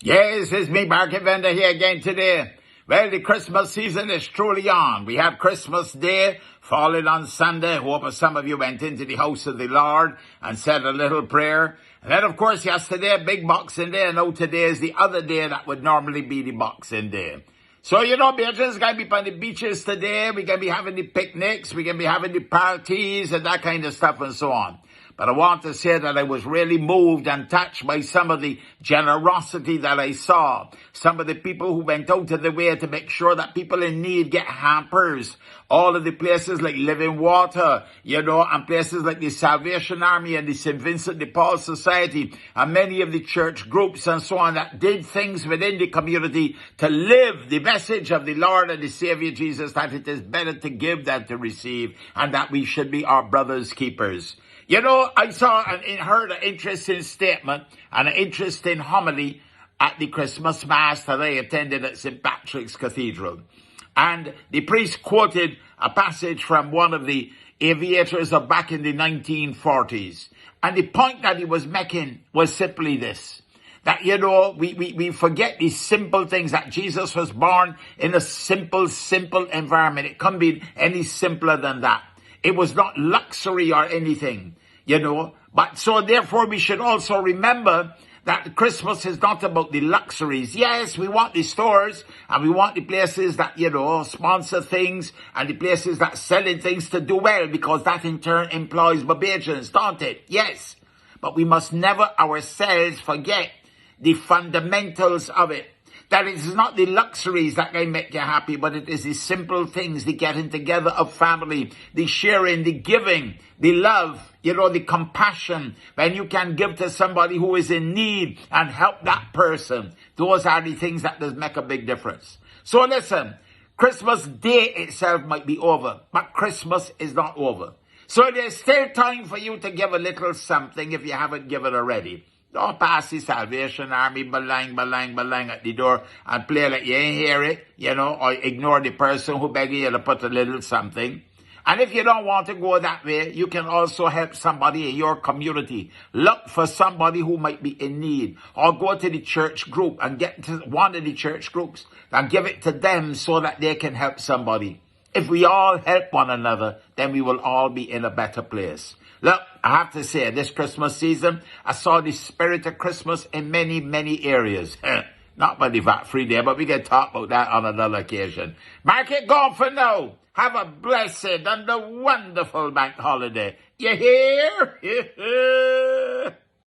Yes, it's me, Market Vendor, here again today. Well, the Christmas season is truly on. We have Christmas Day falling on Sunday. Hope some of you went into the house of the Lord and said a little prayer. And then, of course, yesterday, big Boxing Day. I know today is the other day that would normally be the Boxing Day. So, Beatrice is going to be on the beaches today. We're going to be having the picnics. We're going to be having the parties and that kind of stuff and so on. But I want to say that I was really moved and touched by some of the generosity that I saw. Some of the people who went out of the way to make sure that people in need get hampers. All of the places like Living Water, and places like the Salvation Army and the St. Vincent de Paul Society and many of the church groups and so on that did things within the community to live the message of the Lord and the Savior Jesus, that it is better to give than to receive and that we should be our brother's keepers. I saw and heard an interesting statement and an interesting homily at the Christmas Mass that I attended at St. Patrick's Cathedral. And the priest quoted a passage from one of the aviators of back in the 1940s. And the point that he was making was simply this. That, we forget these simple things, that Jesus was born in a simple environment. It can't be any simpler than that. It was not luxury or anything, But so therefore we should also remember that Christmas is not about the luxuries. Yes, we want the stores and we want the places that, sponsor things and the places that selling things to do well, because that in turn employs Barbadians, don't it? Yes. But we must never ourselves forget the fundamentals of it. That it is not the luxuries that can make you happy, but it is the simple things, the getting together of family, the sharing, the giving, the love, the compassion. When you can give to somebody who is in need and help that person. Those are the things that does make a big difference. So listen, Christmas Day itself might be over, but Christmas is not over. So there's still time for you to give a little something if you haven't given already. Don't pass the Salvation Army balang at the door and play like you ain't hear it, or ignore the person who begging you to put a little something. And if you don't want to go that way, you can also help somebody in your community. Look for somebody who might be in need, or go to the church group and get to one of the church groups and give it to them so that they can help somebody. If we all help one another, then we will all be in a better place. Look, I have to say, this Christmas season, I saw the spirit of Christmas in many, many areas. Not by the VAT-free day, but we can talk about that on another occasion. Mark it gone for now. Have a blessed and a wonderful bank holiday. You hear?